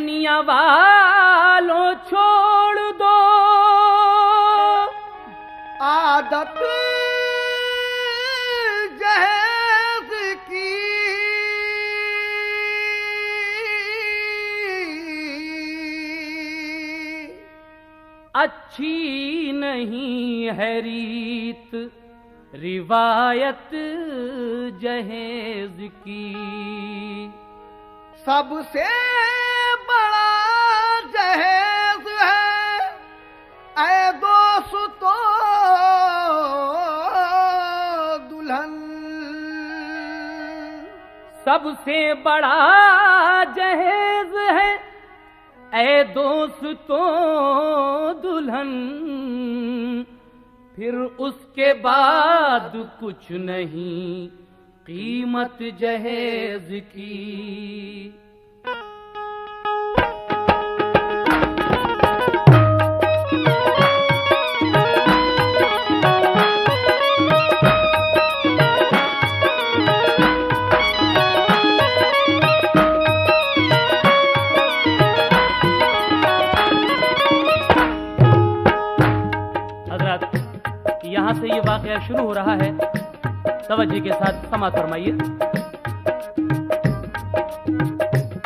दुनिया वालों छोड़ दो आदत जहेज की, अच्छी नहीं है रीत रिवायत जहेज की। सबसे बड़ा जहेज है ऐ दोस्तों दुल्हन। सबसे बड़ा जहेज है ऐ दोस्तों दुल्हन, फिर उसके बाद कुछ नहीं कीमत जहेज की। यहां से ये वाकया शुरू हो रहा है, तवज्जो के साथ समाअत फरमाइए।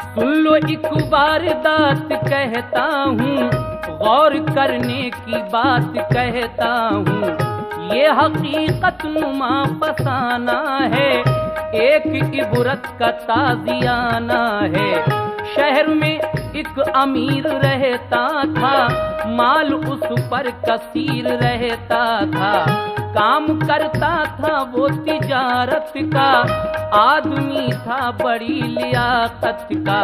सुन लो एक वारदात कहता हूँ, गौर करने की बात कहता हूँ। ये हकीकत नुमा फसाना है, एक इबरत का ताजियाना है। शहर में एक अमीर रहता था, माल उस पर कसीर रहता था। काम करता था वो तिजारत का, आदमी था बड़ी लियाकत का।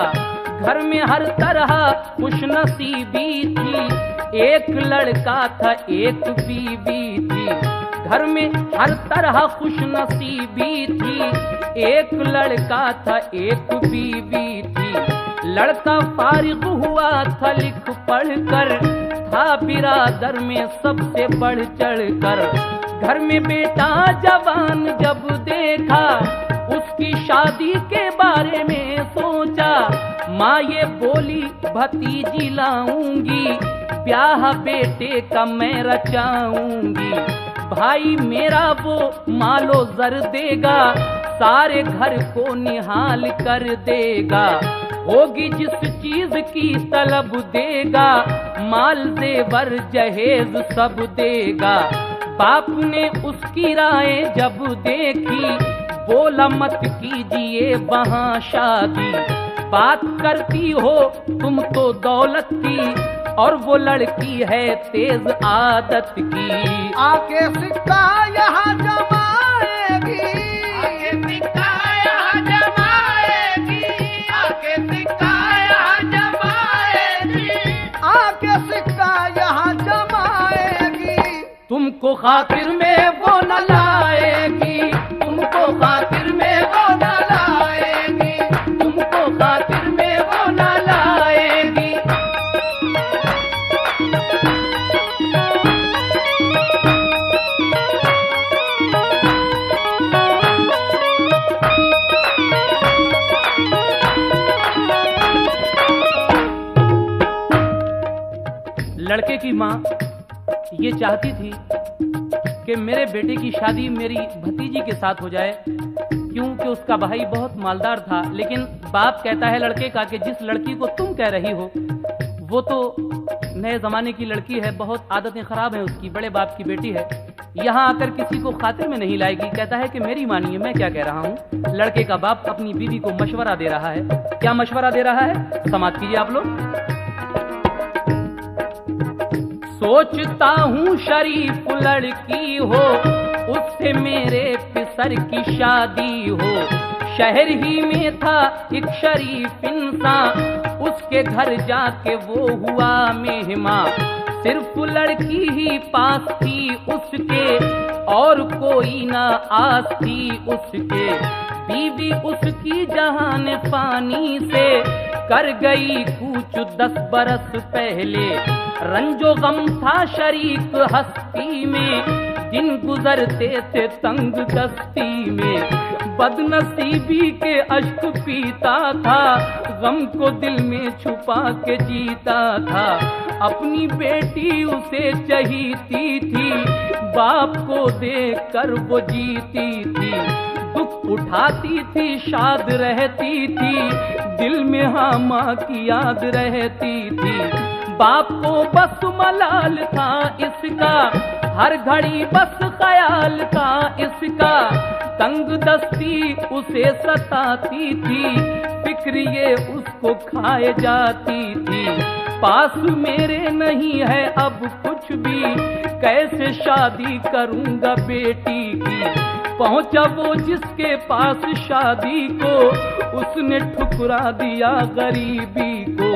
घर में हर तरह खुशनसीबी थी, एक लड़का था एक बीबी थी। घर में हर तरह खुशनसीबी थी, एक लड़का था एक बीबी थी। लड़का फारिग हुआ था लिख पढ़ कर, था बिरादर में सबसे बढ़ चढ़ कर। घर में बेटा जवान जब देखा, उसकी शादी के बारे में सोचा। माँ ये बोली भतीजी लाऊंगी, ब्याह बेटे का मैं रचाऊंगी। भाई मेरा वो मालो जर देगा, सारे घर को निहाल कर देगा। होगी जिस चीज की तलब देगा, माल जेवर जहेज सब देगा। बाप ने उसकी राय जब देखी, बोला मत कीजिए वहाँ शादी। बात करती हो तुम तो दौलत की, और वो लड़की है तेज आदत की। आके सिक्का यहाँ जमाएगी, आके सिक्का यहाँ जमाएगी, आके सिक्का यहाँ जमाएगी, आके सिक्का यहाँ जमाएगी। तुमको खातिर में वो न लाएगी, तुमको खातिर में वो न लाएगी, तुमको खातिर में वो न लाएगी। लड़के की माँ ये चाहती थी कि मेरे बेटे की शादी मेरी भतीजी के साथ हो जाए, क्योंकि उसका भाई बहुत मालदार था। लेकिन बाप कहता है लड़के का कि जिस लड़की को तुम कह रही हो वो तो नए जमाने की लड़की है, बहुत आदतें खराब हैं उसकी, बड़े बाप की बेटी है, यहाँ आकर किसी को खातिर में नहीं लाएगी। कहता है कि मेरी मानिए मैं क्या कह रहा हूँ। लड़के का बाप अपनी बीवी को मशवरा दे रहा है। क्या मशवरा दे रहा है, समाअत कीजिए आप लोग। सोचता हूँ शरीफ लड़की हो, उससे मेरे पिसर की शादी हो। शहर ही में था एक शरीफ इंसान, उसके घर जाके वो हुआ मेहमान। सिर्फ लड़की ही पास थी उसके, और कोई ना आस थी उसके। बीवी उसकी जहान पानी से कर गई कूच 10 बरस पहले। रंजो गम था शरीक हस्ती में, दिन गुजरते थे तंग दस्ती में। बदनसीबी के अश्क पीता था, गम को दिल में छुपा के जीता था। अपनी बेटी उसे चाहती थी, बाप को देखकर वो जीती थी। दुख उठाती थी, शाद रहती थी, दिल में हाँ माँ की याद रहती थी। बाप को बस मलाल था इसका, हर घड़ी बस ख्याल था इसका। तंग दस्ती उसे सताती थी, फिक्र ये उसको खाए जाती थी। पास मेरे नहीं है अब कुछ भी, कैसे शादी करूंगा बेटी की। पहुंचा वो जिसके पास शादी को, उसने ठुकरा दिया गरीबी को।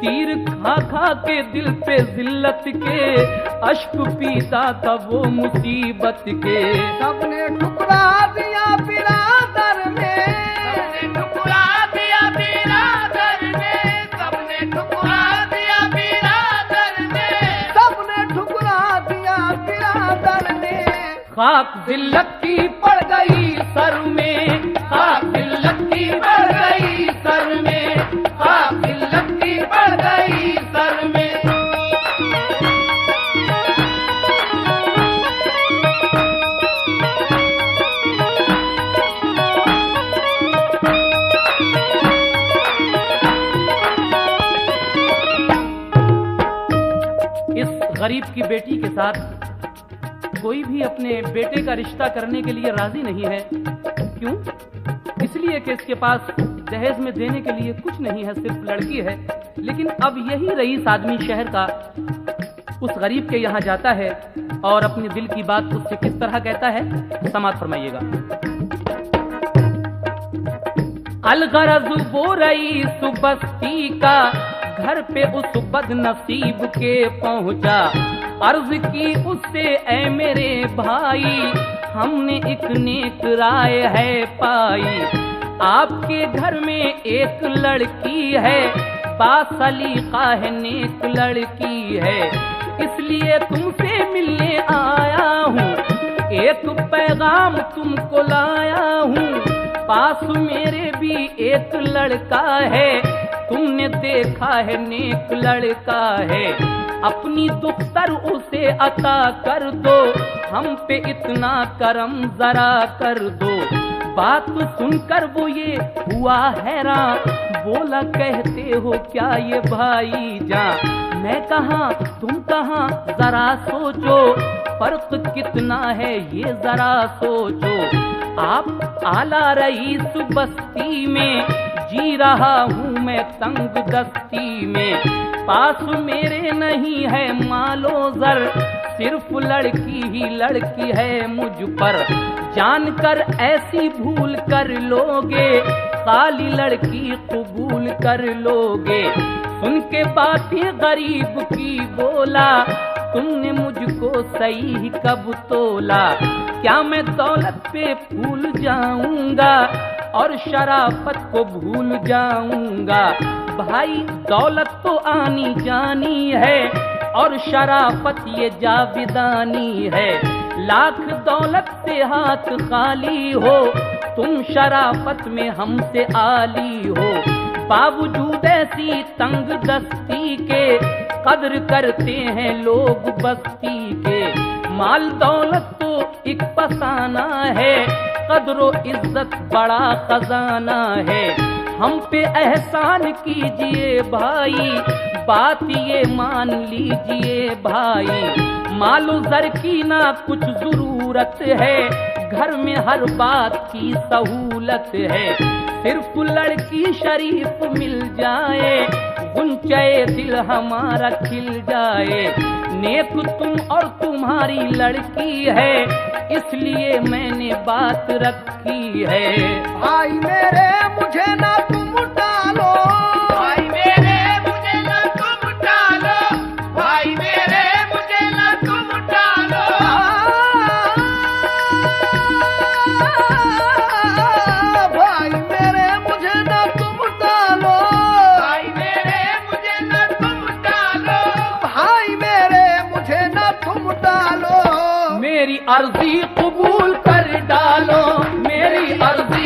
तीर खा खा के दिल पे जिल्लत के, अश्क पीता था वो मुसीबत के। सबने ठुकरा दिया बिरादर में, सबने ठुकरा दिया बिरादर में, सबने ठुकरा दिया बिरादर में, सबने ठुकरा दिया बिरादर में। खाक जिल्लत की पड़ गई सर में, खाक जिल्लत की पड़ गई सर में, खाक जिल्लत की पड़ गई सर में। इस गरीब की बेटी के साथ कोई भी अपने बेटे का रिश्ता करने के लिए राजी नहीं है। क्यों? इसलिए कि इसके पास दहेज में देने के लिए कुछ नहीं है, सिर्फ लड़की है। लेकिन अब यही रईस आदमी शहर का उस गरीब के यहाँ जाता है और अपने दिल की बात उससे किस तरह कहता है, समात फरमाइएगा। अलगरज वो रईस बस्ती का, घर पे उस बदनसीब के पहुंचा। अर्ज की उससे ऐ मेरे भाई, हमने एक नेक राय है पाई। आपके घर में एक लड़की है, बासलीका है, नेक लड़की है। इसलिए तुमसे मिलने आया हूँ, एक पैगाम तुमको लाया हूँ। पास मेरे भी एक लड़का है, तुमने देखा है नेक लड़का है। अपनी दुख्तर उसे अता कर दो, हम पे इतना करम जरा कर दो। बात सुनकर वो ये हुआ हैरान, बोला कहते हो क्या ये भाई जान। मैं कहाँ तुम कहाँ जरा सोचो, फर्क कितना है ये जरा सोचो। आप आला रईस बस्ती में, जी रहा हूँ मैं तंग दस्ती में। पास मेरे नहीं है मालो जर, सिर्फ लड़की ही लड़की है मुझ पर। जानकर ऐसी भूल कर लोगे, खाली लड़की कबूल कर लोगे। सुन के बातें गरीब की बोला, तुमने मुझको सही कब तोला। क्या मैं दौलत पे भूल जाऊंगा और शराफत को भूल जाऊंगा। भाई दौलत तो आनी जानी है और शराफत ये जाविदानी है। लाख दौलत से हाथ खाली हो, तुम शराफत में हमसे आली हो। बावजूद ऐसी तंग दस्ती के, कद्र करते हैं लोग बस्ती के। माल दौलत तो एक फसाना है, कद्रो इज्जत बड़ा खजाना है। हम पे एहसान कीजिए भाई, बात ये मान लीजिए भाई। मालो जर की ना कुछ जरूरत है, घर में हर बात की सहूलत है। सिर्फ लड़की शरीफ मिल जाए, गुंचे दिल हमारा खिल जाए। नेक तुम और तुम्हारी लड़की है, इसलिए मैंने बात रखी है। भाई मेरे मुझे ना तुम डालो, भाई मेरे मुझे ना तुम डालो, भाई मेरे मुझे ना तुम डालो। भाई मेरे मुझे ना तुम डालो, भाई मेरे मुझे ना तुम डालो, भाई मेरे मुझे ना तुम डालो। मेरी अर्जी कबूल कर डालो, मेरी अर्जी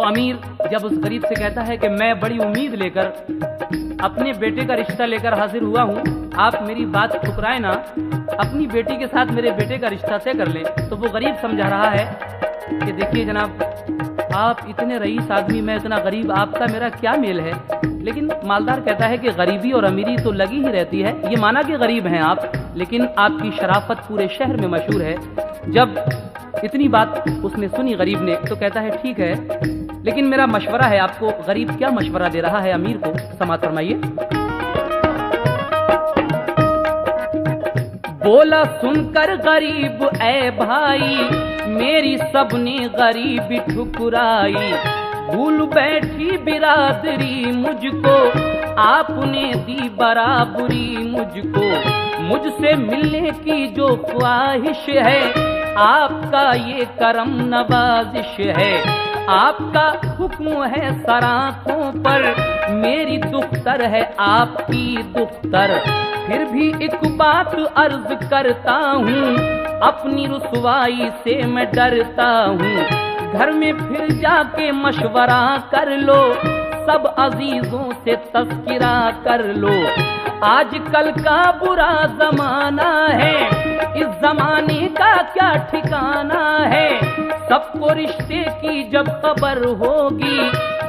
अमीर जब उस गरीब से कहता है कि मैं बड़ी उम्मीद लेकर अपने बेटे का रिश्ता लेकर हाजिर हुआ हूँ, आप मेरी बात ठुकराए ना, अपनी बेटी के साथ मेरे बेटे का रिश्ता तय कर लें। तो वो गरीब समझा रहा है कि देखिए जनाब, आप इतने रईस आदमी, मैं इतना गरीब, आपका मेरा क्या मेल है। लेकिन मालदार कहता है कि गरीबी और अमीरी तो लगी ही रहती है, ये माना कि गरीब हैं आप, लेकिन आपकी शराफत पूरे शहर में मशहूर है। जब इतनी बात उसने सुनी गरीब ने, तो कहता है ठीक है, लेकिन मेरा मशवरा है आपको। गरीब क्या मशवरा दे रहा है अमीर को, समाअत फरमाइए। बोला सुनकर गरीब ऐ भाई, मेरी सबने गरीबी ठुकराई, भूल बैठी बिरादरी मुझको, आपने दी बराबरी मुझको, मुझसे मिलने की जो ख्वाहिश है, आपका ये करम नवाजिश है, आपका हुक्म है सराखों पर, मेरी दुख्तर है आपकी दुख्तर, फिर भी एक बात अर्ज करता हूँ, अपनी रुसवाई से मैं डरता हूँ, घर में फिर जाके मशवरा कर लो, सब अजीजों से तज़किरा कर लो, आजकल का बुरा जमाना है, इस जमाने का क्या ठिकाना है, सबको रिश्ते की जब खबर होगी,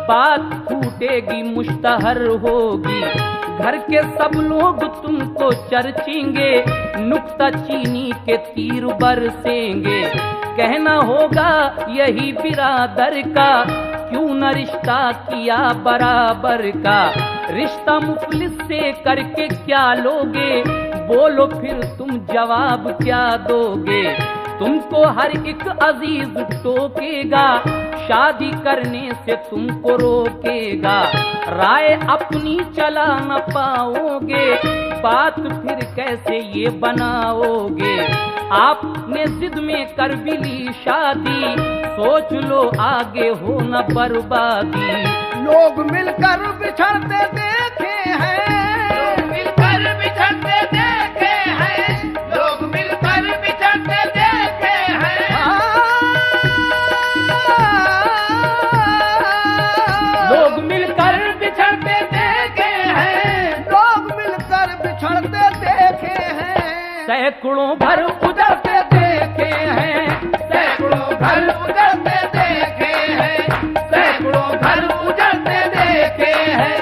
बात फूटेगी मुश्तहर होगी, घर के सब लोग तुमको चर्चेंगे, नुक्ता चीनी के तीर बरसेंगे, कहना होगा यही बिरादर का, क्यों न रिश्ता किया बराबर का, रिश्ता मुफलिस से करके क्या लोगे, बोलो फिर तुम जवाब क्या दोगे, तुमको हर एक अजीज टोकेगा, शादी करने से तुमको रोकेगा, राय अपनी चला न पाओगे, बात फिर कैसे ये बनाओगे, आपने जिद में कर भी ली शादी, सोच लो आगे हो न बर्बादी, लोग मिलकर बिछड़ते देखे हैं, लोग मिलकर बिछड़ते देखे हैं, लोग मिलकर बिछड़ते देखे हैं, लोग मिलकर बिछड़ते देखे हैं, लोग मिलकर बिछड़ते देखे हैं, सैकड़ों घर उजड़ते देखे हैं, सैकड़ों घर उजड़ते देखे हैं, सैकड़ों घर उजड़ते देखे हैं।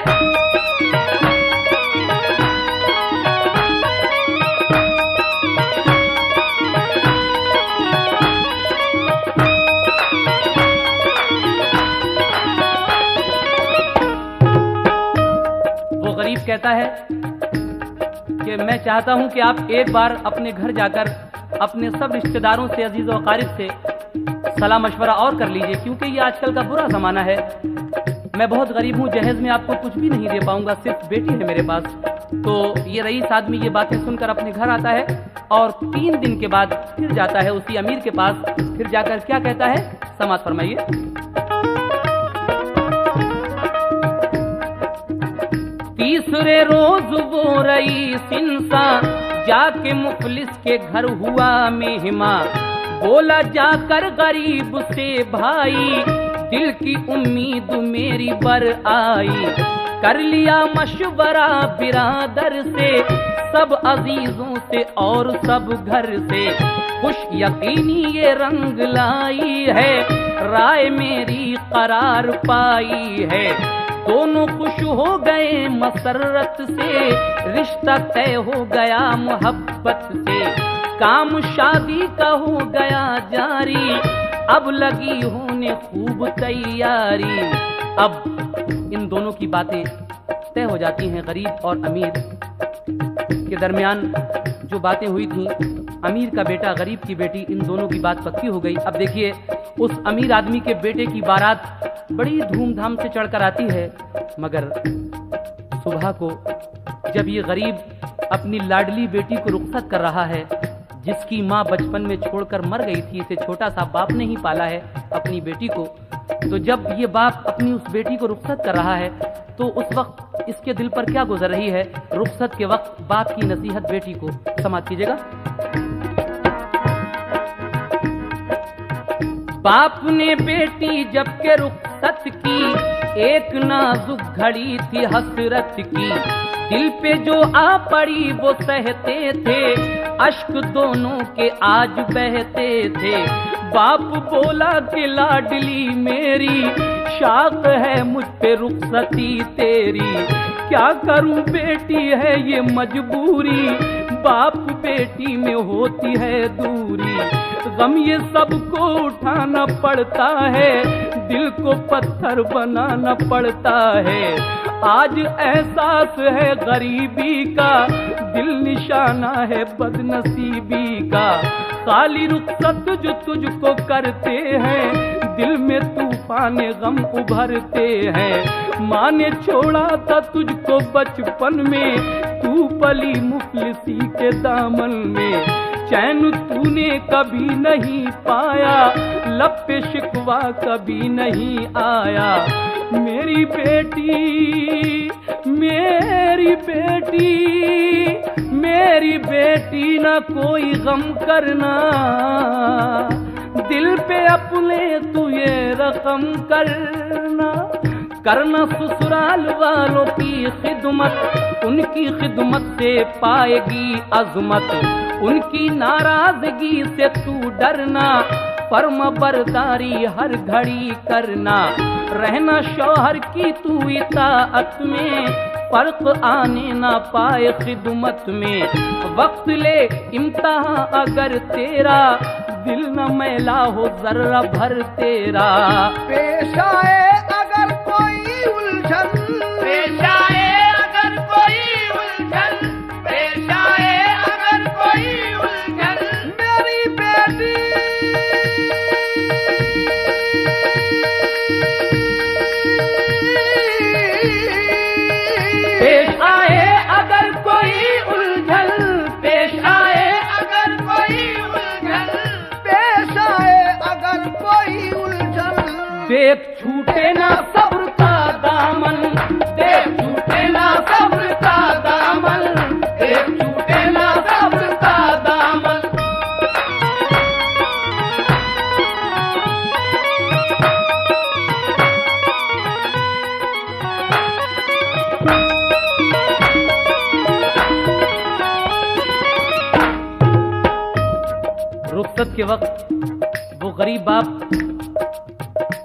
वो गरीब कहता है कि मैं चाहता हूं कि आप एक बार अपने घर जाकर अपने सब रिश्तेदारों से, अजीज और क़ारिब से सलाह मशवरा और कर लीजिए, क्योंकि ये आजकल का बुरा ज़माना है। मैं बहुत गरीब हूँ, जहेज़ में आपको कुछ भी नहीं दे पाऊंगा, सिर्फ बेटी है मेरे पास। तो ये रईस आदमी ये बातें सुनकर अपने घर आता है और 3 दिन के बाद फिर जाता है उसी अमीर के पास। फिर जाकर क्या कहता है, समाअत फरमाइए। तीसरे रोज वो रईस इंसान जाके मुफलिस के घर हुआ मेहमा, बोला जाकर गरीब से भाई, दिल की उम्मीद मेरी बर आई, कर लिया मशवरा बिरादर से, सब अजीजों से और सब घर से, खुश यकीनी ये रंग लाई है, राय मेरी करार पाई है, दोनों खुश हो गए मसरत से, रिश्ता तय हो गया मोहब्बत से, काम शादी का हो गया जारी, अब लगी होने खूब तैयारी। अब इन दोनों की बातें तय हो जाती हैं। गरीब और अमीर के दरमियान जो बातें हुई थी, अमीर का बेटा गरीब की बेटी, इन दोनों की बात पक्की हो गई। अब देखिए, उस अमीर आदमी के बेटे की बारात बड़ी धूमधाम से चढ़कर आती है, मगर सुबह को जब ये गरीब अपनी लाडली बेटी को रुखसत कर रहा है, जिसकी माँ बचपन में छोड़कर मर गई थी, इसे छोटा सा बाप ने ही पाला है अपनी बेटी को, तो जब ये बाप अपनी उस बेटी को रुखसत कर रहा है, तो उस वक्त इसके दिल पर क्या गुजर रही है। रुखसत के वक्त बाप की नसीहत बेटी को, समाअत कीजिएगा। बाप ने बेटी जब के रुखसत की, एक नाजुक घड़ी थी हसरत की। दिल पे जो आ पड़ी वो सहते थे, अश्क दोनों के आज बहते थे। बाप बोला कि लाडली मेरी, शाख है मुझ पे रुखसती तेरी। क्या करूं बेटी है ये मजबूरी, बाप बेटी में होती है दूरी। गम ये सबको उठाना पड़ता है, दिल को पत्थर बनाना पड़ता है। आज एहसास है गरीबी का, दिल निशाना है बदनसीबी का। खाली रुखसत जो तुझको करते हैं, दिल में तूफान गम उभरते हैं। माँ ने छोड़ा था तुझको बचपन में, तू पली मुफलिसी के दामन में। चैन तूने कभी नहीं पाया, लब पे शिकवा कभी नहीं आया। मेरी बेटी, मेरी बेटी, मेरी बेटी ना कोई गम करना, दिल पे अपने तू ये रकम करना। करना ससुराल वालों की खिदमत, उनकी खिदमत से पाएगी अजमत। उनकी नाराजगी से तू डरना, फर्म बरदारी हर घड़ी करना। रहना शौहर की तू इताअत में, फर्क आने ना पाए खिदमत में। वक्त ले इम्तिहान अगर तेरा, दिल न मैला हो जर्रा भर तेरा। पेश आए अगर कोई उलझन, पेश आए अगर कोई उलझन, पेश आए अगर कोई उलझन। मेरी बेटी, पेश आए अगर कोई उलझन, पेश आए अगर कोई उलझन, पेश आए अगर कोई उलझन। देख छूटे ना सब्र का दामन, देख छूटे ना सब्र का दामन, देख छूटे ना सब्र का दामन। रुखसत के वक्त वो गरीब बाप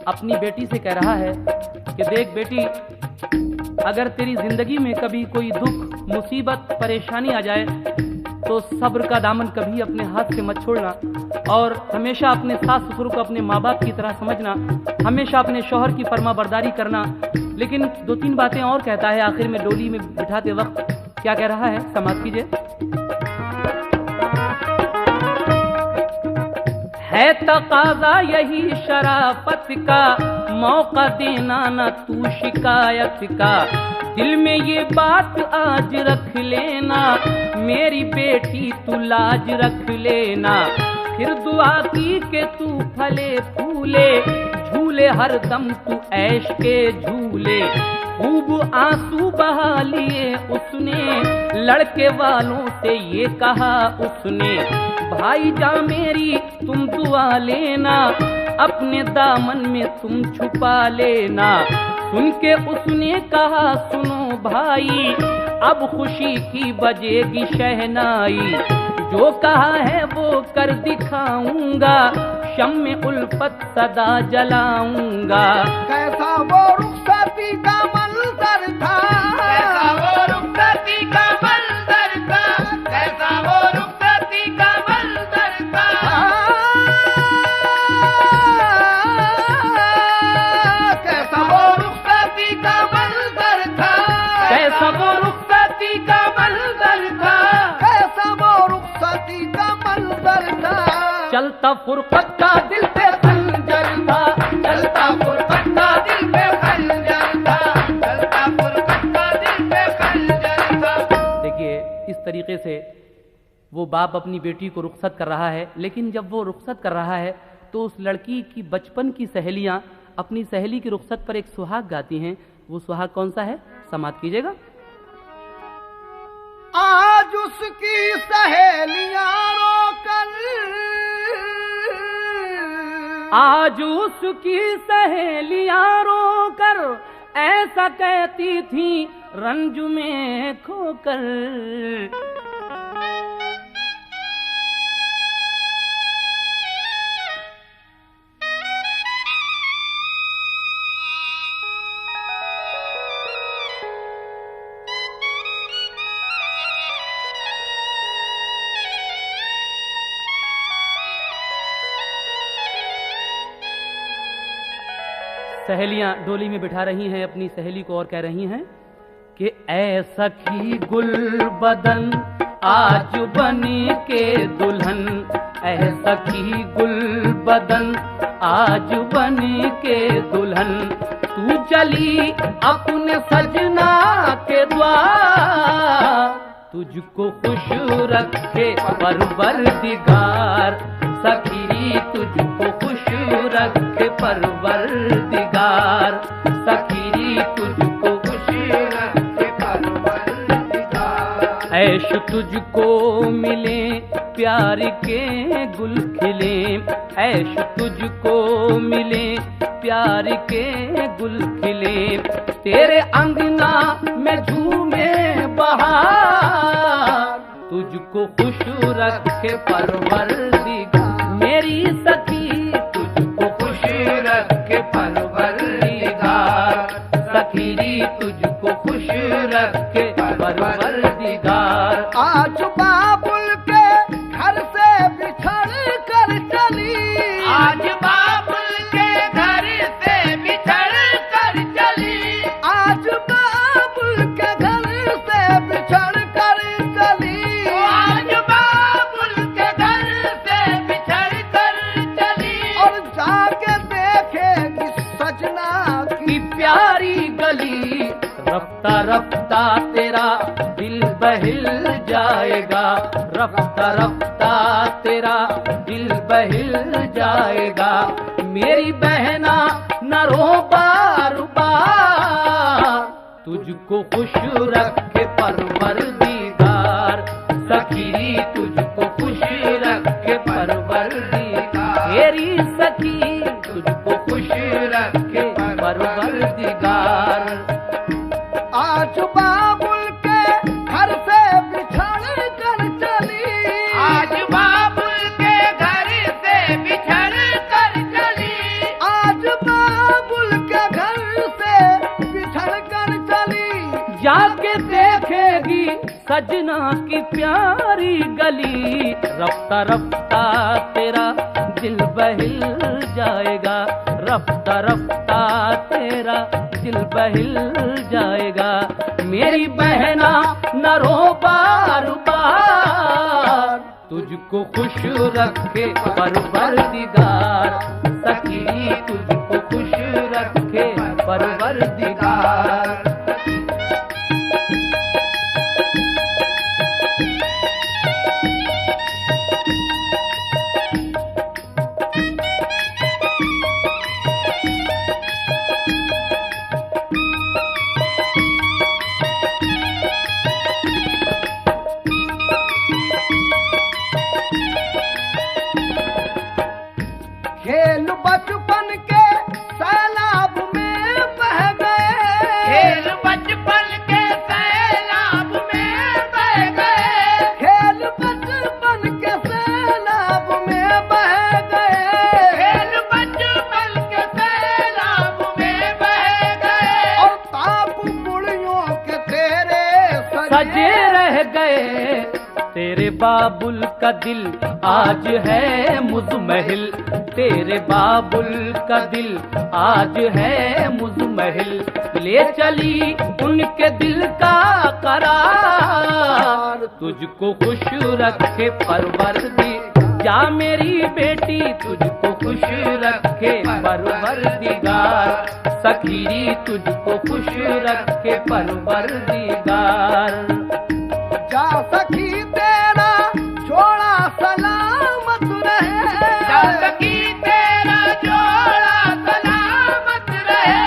अपनी बेटी से कह रहा है कि देख बेटी, अगर तेरी जिंदगी में कभी कोई दुख, मुसीबत, परेशानी आ जाए तो सब्र का दामन कभी अपने हाथ से मत छोड़ना, और हमेशा अपने सास ससुर को अपने माँ बाप की तरह समझना, हमेशा अपने शौहर की फर्मा बरदारी करना। लेकिन दो तीन बातें और कहता है आखिर में डोली में बिठाते वक्त। क्या कह रहा है, समाप्त कीजिए। है तकाजा यही शराफत का, मौका देना न तू शिकायत का। दिल में ये बात आज रख लेना, मेरी बेटी तू लाज रख लेना। फिर दुआ की के तू फले फूले, झूले हर दम तू ऐश के झूले। खूब आंसू बहा लिए उसने, लड़के वालों से ये कहा उसने। भाई जा मेरी तुम दुआ लेना, अपने दामन में तुम छुपा लेना। सुन के उसने कहा सुनो भाई, अब खुशी की बजेगी शहनाई। जो कहा है वो कर दिखाऊंगा, शम्मे उल्फत सदा जलाऊंगा। कैसा वो रुखसती का मंजर था, कैसा वो रुखसती का मंजर था, कैसा वो रुखसती का मंजर था। कैसा वो रुखसती का मंजर था, कैसा वो रुखसती का मंजर था, कैसा वो रुखसती का मंजर था। चलता फुरकत का दिल पे खंजर था, चलता फुरकत का दिल पे खंजर था, चलता फुरकत का दिल पे खंजर था। देखिए इस तरीके से वो बाप अपनी बेटी को रुखसत कर रहा है। लेकिन जब वो रुखसत कर रहा है तो उस लड़की की बचपन की सहेलियां अपनी सहेली की रुखसत पर एक सुहाग गाती हैं। वो सुहाग कौन सा है, समाप्त कीजिएगा। आज उसकी सहेलियां रोकर, आज उसकी सहेलियां रोकर ऐसा कहती थी रंज में खोकर। सहेलियां डोली में बिठा रही हैं अपनी सहेली को और कह रही हैं कि ऐ सखी गुल बदन आज बनी के दुल्हन, ऐ सखी गुल बदन आज बनी के दुल्हन, तू चली अपने सजना के द्वार, तुझको खुश रखे परवरदिगार, सखी तुझको खुश रखे परवरदिगार, सखी तुझको खुश रखे परवरदिगार। ऐश तुझको मिले प्यार के गुल खिले, ऐश तुझको मिले प्यार के गुल खिले, तेरे अंगना में झूमे बहार, तुझको खुश रखे परवरदिगार, मेरी सखी तुझको खुश रखे परवरदिगार, सखी तुझको खुश रखे परवरदिगार। आज बाबुल के घर से बिछड़ कर चली, आज बाबुल के घर से बिछड़ कर चली, आज बाबुल के घर से बिछड़ कर चली, आज बाबुल के घर से बिछड़ कर चली, और जाके देखेगी सजना की प्यारी गली, रफ्ता रफ्ता तेरा दिल बहिल जाएगा, रफ्ता रफ्ता तेरा दिल बहिल जाएगा, मेरी बहना न रो बार बार, तुझको खुश रखे परवरदिगार, सखी तुझको खुश रखे परवरदिगार, मेरी सखी तुझको खुश रखे परवरदिगार। आज बाबुल के घर से बिछड़ कर चली, आज बाबुल के घर से बिछड़ कर चली, आज बाबुल के घर से बिछड़ कर चली, जाके देखेगी सजना की प्यारी गली, रफ्ता रफ्ता तेरा दिल बहिल जाएगा, रफ्ता रफ्ता तेरा दिल बहिल जाएगा, मेरी बहना न रो बार बार, तुझको खुश रखे परवरदिगार, सखी तुझको खुश रखे परवरदिगार। खेल बचपन के सैलाब में बह गए, खेल बचपन के सैलाब में बह गए, खेल बचपन के सैलाब में बह गए, खेल बचपन के सैलाब में बह गए, और ताप बुढ़ियों के तेरे सजे रह गए, तेरे बाबुल का दिल आज है मुजमहिल, तेरे बाबुल का दिल आज है मुजमहिल, ले चली उनके दिल का करार, तुझको खुश रखे परवरदिगार, जा मेरी बेटी तुझको खुश रखे परवरदिगार, सखी तुझको खुश रखे परवरदिगार। जा सखी तेरा जोड़ा सलामत रहे, जा सखी तेरा जोड़ा सलामत रहे,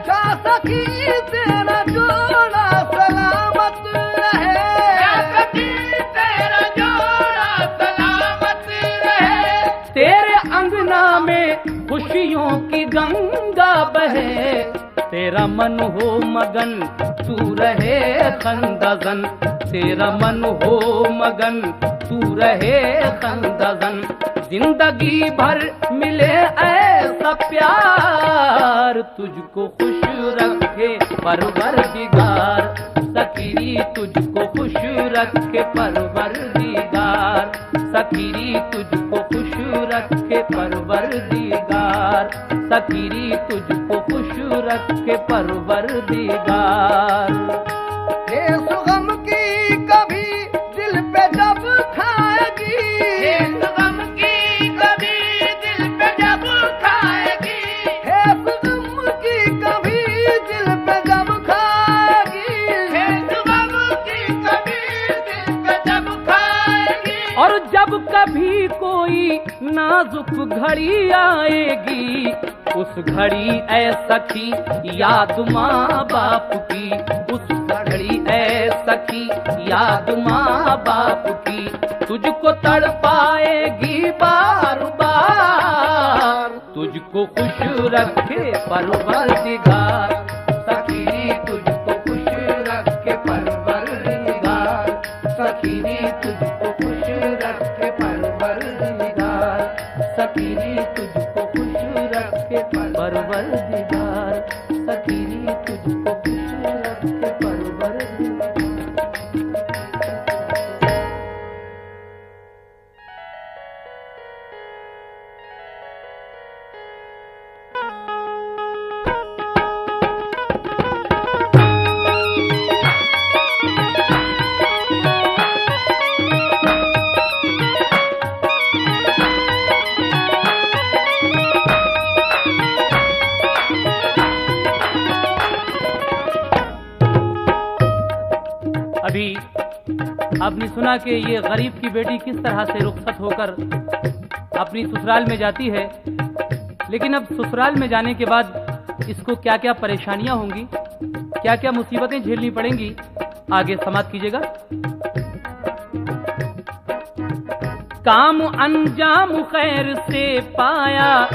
जा सखी तेरा जोड़ा सलामत रहे, जा सखी तेरा जोड़ा सलामत रहे, तेरे अंगना में खुश तेरा मन हो मगन तू रहे खंदजन, तेरा मन हो मगन तू रहे खंदजन। जिंदगी भर मिले ऐसा प्यार, तुझको खुश रखे परवरदिगार, सकीरी तुझको खुश रखे परवरदिगार, सकीरी तुझको खुश रखे परवरदिगार, सकीरी तुझको खुश रखे परवरदिगार। हे सुगम की कभी दिल पे जब खाएगी, हे सुगम की कभी दिल पे जब खाएगी, हे सुगम की कभी दिल पे जब खाएगी, हे सुगम की कभी दिल पे जब खाएगी। और जब कभी कोई नाजुक घड़ी आएगी, उस घड़ी ऐ सखी याद माँ बाप की, उस घड़ी ऐ सखी याद माँ बाप की, तुझको तड़पाएगी बार बार, तुझको खुश रखे परवरदिगार, सखी तुझको खुश रखे परवरदिगार, सखी तुझको खुश रखे परवरदिगार, सखी तुझको खुश रखे परवरदिगार, सखी तुझको खुश रखे परवरदिगार। अभी आपने सुना कि ये गरीब की बेटी किस तरह से रुखसत होकर अपनी ससुराल में जाती है, लेकिन अब ससुराल में जाने के बाद इसको क्या क्या परेशानियां होंगी, क्या क्या मुसीबतें झेलनी पड़ेंगी, आगे समाप्त कीजिएगा। काम अंजाम खैर से पाया,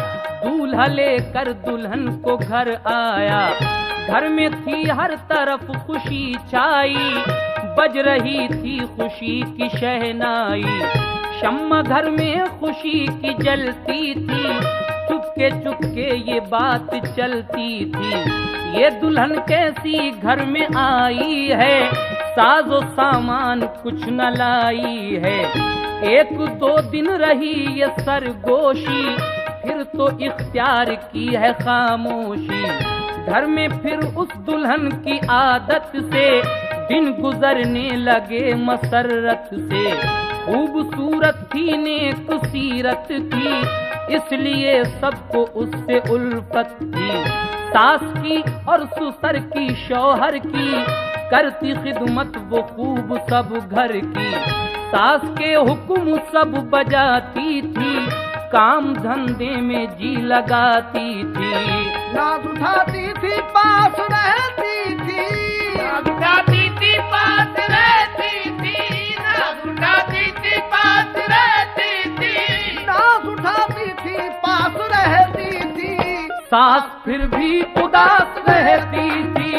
दूल्हा लेकर दुल्हन को घर आया, घर में थी हर तरफ खुशी छाई, बज रही थी खुशी की शहनाई, शम्मा घर में खुशी की जलती थी, चुपके चुपके ये बात चलती थी, ये दुल्हन कैसी घर में आई है, साजो सामान कुछ न लाई है, एक दो दिन रही ये सरगोशी, फिर तो इख्तियार की है खामोशी, घर में फिर उस दुल्हन की आदत से दिन गुजरने लगे मसरत से, खूबसूरत थी नेक सीरत थी, इसलिए सबको उससे उल्फत थी, सास की और ससुर की शौहर की, करती खिदमत वो खूब सब घर की, सास के हुक्म सब बजाती थी, काम धंधे में जी लगाती थी, नाज उठाती थी पास रहती थी, नाज उठाती थी पास रहती थी, नाज उठाती थी पास रहती थी, नाज उठाती थी पास रहती थी, सास फिर भी उदास रहती थी,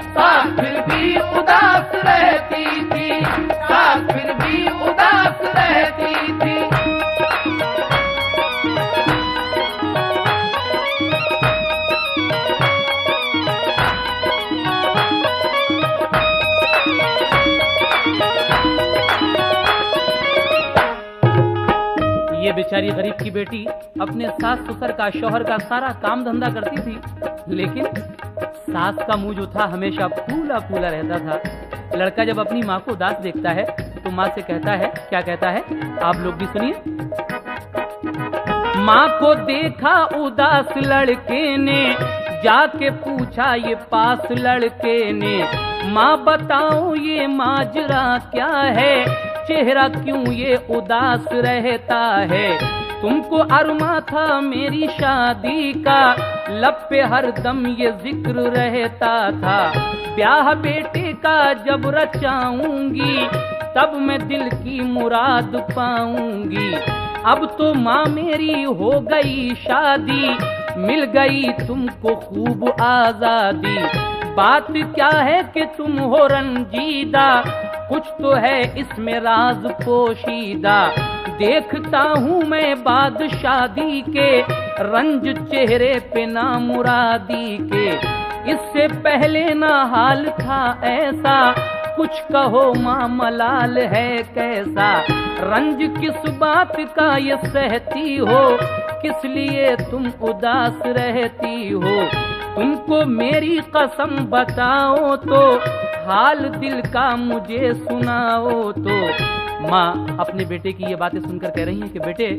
सास फिर भी उदास रहती थी, सास फिर भी उदास रहती थी। ये बेचारी गरीब की बेटी अपने सास ससुर का शौहर का सारा काम धंधा करती थी, लेकिन सास का मुंह जो था हमेशा फूला फूला रहता था। लड़का जब अपनी माँ को उदास देखता है तो माँ से कहता है, क्या कहता है आप लोग भी सुनिए। माँ को देखा उदास लड़के ने, जाके पूछा ये पास लड़के ने, माँ बताओ ये माजरा क्या है, चेहरा क्यों ये उदास रहता है, तुमको अरमा था मेरी शादी का, लब पे हरदम ये जिक्र रहता था, ब्याह बेटे का जब रचाऊंगी तब मैं दिल की मुराद पाऊंगी, अब तो माँ मेरी हो गई शादी, मिल गई तुमको खूब आजादी। बात क्या है कि तुम हो रंजीदा, कुछ तो है इसमें राज पोशीदा। देखता हूँ मैं बाद शादी के रंज चेहरे पे ना मुरादी के। इससे पहले ना हाल था ऐसा, कुछ कहो माँ मलाल है कैसा। रंज किस बात का ये सहती हो, किस लिए तुम उदास रहती हो। तुमको मेरी कसम बताओ तो, हाल दिल का मुझे सुनाओ तो। माँ अपने बेटे की ये बातें सुनकर कह रही हैं कि बेटे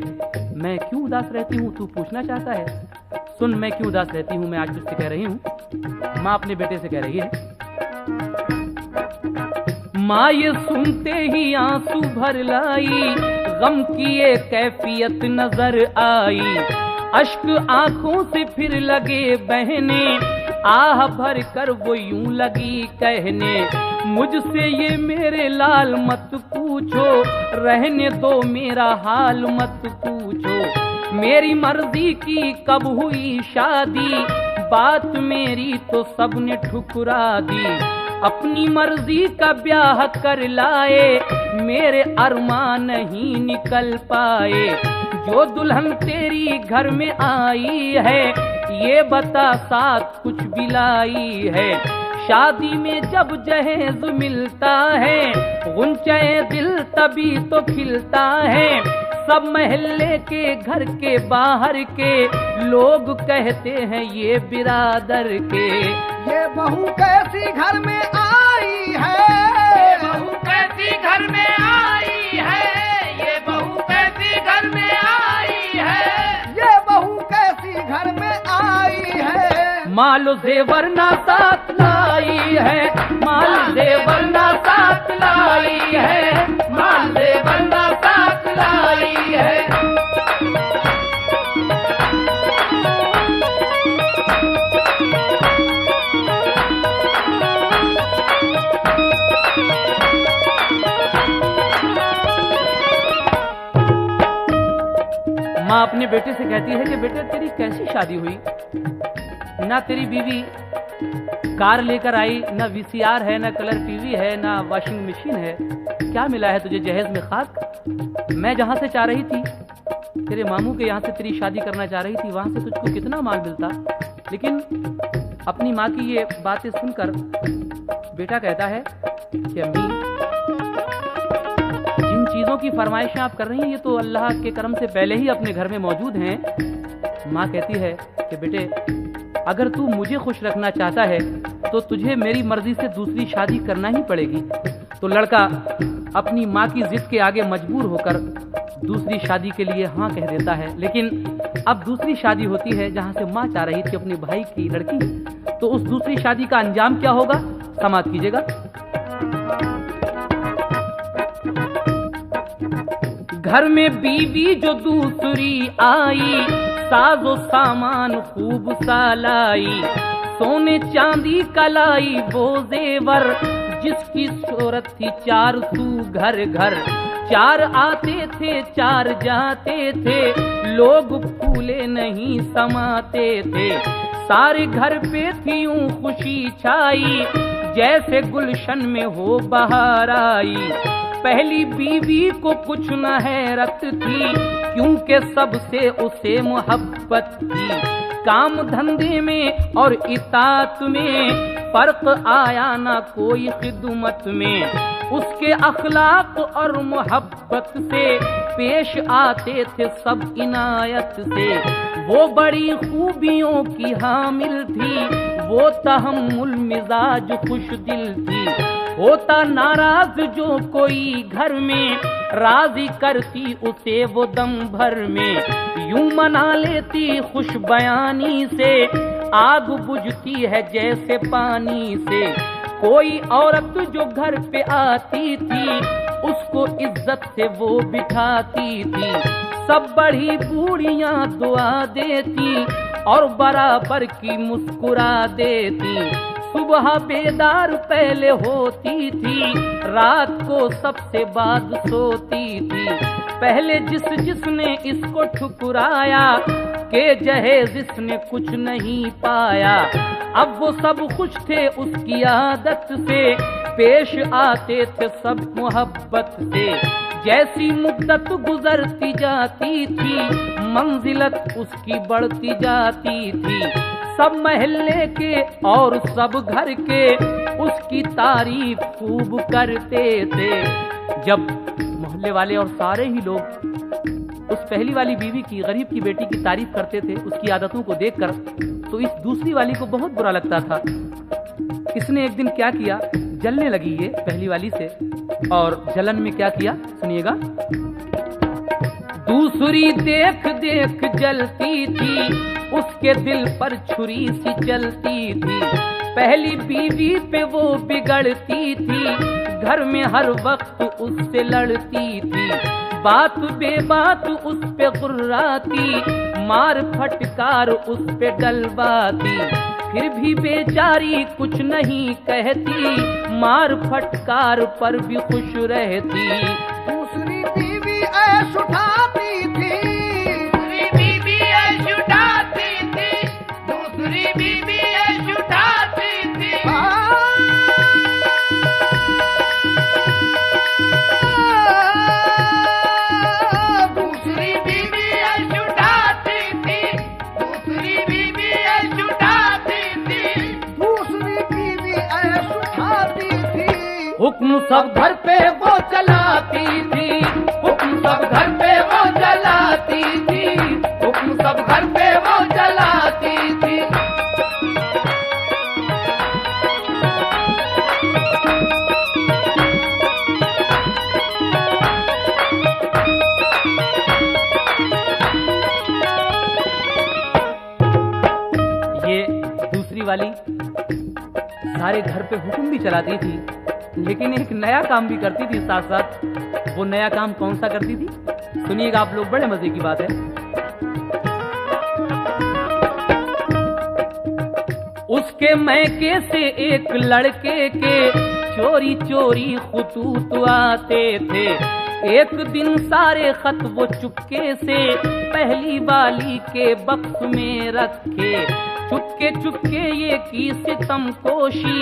मैं क्यों उदास रहती हूँ, तू पूछना चाहता है? सुन मैं क्यों उदास रहती हूँ, मैं आज तुझसे कह रही हूँ। माँ अपने बेटे से कह रही है। माँ ये सुनते ही आंसू भर लाई, गम की ये कैफियत नजर आई। अश्क आंखों से फिर लगे बहने, आह भर कर वो यूं लगी कहने। मुझसे ये मेरे लाल मत पूछो, रहने दो मेरा हाल मत पूछो। मेरी मर्जी की कब हुई शादी, बात मेरी तो सबने ठुकरा दी। अपनी मर्जी का ब्याह कर लाए, मेरे अरमान नहीं निकल पाए। जो दुल्हन तेरी घर में आई है, ये बता साथ कुछ भी लाई है। शादी में जब जहेज मिलता है, गुंचे दिल तभी तो खिलता है। सब महल्ले के घर के बाहर के लोग कहते हैं ये बिरादर के। ये बहू कैसी घर में आई है, ये बहू कैसी घर में आई है, ये बहू कैसी घर में आई है, ये बहू कैसी घर में आई है। मालो जेवर ना साथ लाई है, माल जेवर ना साथ लाई है, माल जेवर ना साथ लाई है। माँ अपने बेटे से कहती है कि बेटे तेरी कैसी शादी हुई, ना तेरी बीवी कार लेकर आई, ना वीसीआर है, ना कलर टीवी है, ना वॉशिंग मशीन है। क्या मिला है तुझे जहेज में खाक? मैं जहाँ से चाह रही थी, तेरे मामू के यहाँ से तेरी शादी करना चाह रही थी, वहाँ से तुझको कितना माल मिलता। लेकिन अपनी माँ की ये बातें सुनकर बेटा कहता है कि अम्मी जिन चीज़ों की फरमाइशें आप कर रही हैं ये तो अल्लाह के करम से पहले ही अपने घर में मौजूद हैं। माँ कहती है कि बेटे अगर तू मुझे खुश रखना चाहता है तो तुझे मेरी मर्जी से दूसरी शादी करना ही पड़ेगी। तो लड़का अपनी माँ की जिद के आगे मजबूर होकर दूसरी शादी के लिए हाँ कह देता है। लेकिन अब दूसरी शादी होती है जहाँ से माँ चाह रही थी अपने भाई की लड़की, तो उस दूसरी शादी का अंजाम क्या होगा समाप्त कीजिएगा। घर में बीवी जो दूसरी आई, साजो सामान खूब सालाई, सोने चांदी कलाई वो जेवर, जिसकी शोहरत थी चार सू घर घर। चार आते थे चार जाते थे, लोग फूले नहीं समाते थे। सारे घर पे थी यूं खुशी छाई, जैसे गुलशन में हो बहार आई। पहली बीवी को कुछ न हैरत थी, क्योंकि सबसे उसे मोहब्बत थी। काम धंधे में और इताअत में फर्क आया ना कोई खिदमत में। उसके अखलाक और मोहब्बत से पेश आते थे सब इनायत से। वो बड़ी खूबियों की हामिल थी, वो तहम्मुल मिजाज खुश दिल थी। होता नाराज जो कोई घर में, राजी करती उसे वो दम भर में। यूं मना लेती खुश बयानी से, आग बुझती है जैसे पानी से। कोई औरत जो घर पे आती थी, उसको इज्जत से वो बिठाती थी। सब बड़ी बूढ़ियां दुआ देती और बराबर की मुस्कुरा देती। सुबह बेदार पहले होती थी, रात को सबसे बाद सोती थी। पहले जिसने इसको ठुकराया, उसके जहेज इसने कुछ नहीं पाया। अब वो सब खुश थे उसकी आदत से, पेश आते थे सब मोहब्बत से। जैसी मुद्दत गुजरती जाती थी, मंजिलत उसकी बढ़ती जाती थी। सब महल्ले के और सब घर के उसकी तारीफ खूब करते थे। जब मोहल्ले वाले और सारे ही लोग उस पहली वाली बीवी की, गरीब की बेटी की तारीफ करते थे उसकी आदतों को देखकर, तो इस दूसरी वाली को बहुत बुरा लगता था। इसने एक दिन क्या किया, जलने लगी ये पहली वाली से, और जलन में क्या किया सुनिएगा। दूसरी देख देख जलती थी, उसके दिल पर छुरी सी चलती थी। पहली बीवी पे वो बिगड़ती थी, घर में हर वक्त उससे लड़ती थी। बात बेबात उस पे गुर्राती, मार फटकार उस पे डलवाती। फिर भी बेचारी कुछ नहीं कहती, मार फटकार पर भी खुश रहती। दूसरी बीवी ऐश उठाती थी, दूसरी बीवी ऐश उठाती थी, दूसरी बीवी ऐश उठाती थी। दूसरी बीवी ऐश उठाती थी, दूसरी बीवी ऐश उठाती थी, दूसरी बीवी ऐश उठाती थी। हुक्म सब घर पे वो चलाती थी, हुक्म सब घर पे वो चलाती थी, हुक्म सब घर पे वो चलाती थी। ये दूसरी वाली सारे घर पे हुक्म भी चलाती थी, लेकिन एक नया काम भी करती थी साथ साथ। वो नया काम कौन सा करती थी सुनिएगा आप लोग, बड़े मजे की बात है। उसके मैके से एक लड़के के चोरी चोरी खुतूत आते थे। एक दिन सारे खत वो चुपके से पहली वाली के बक्स में रखे। चुपके चुपके ये की सितमकोशी,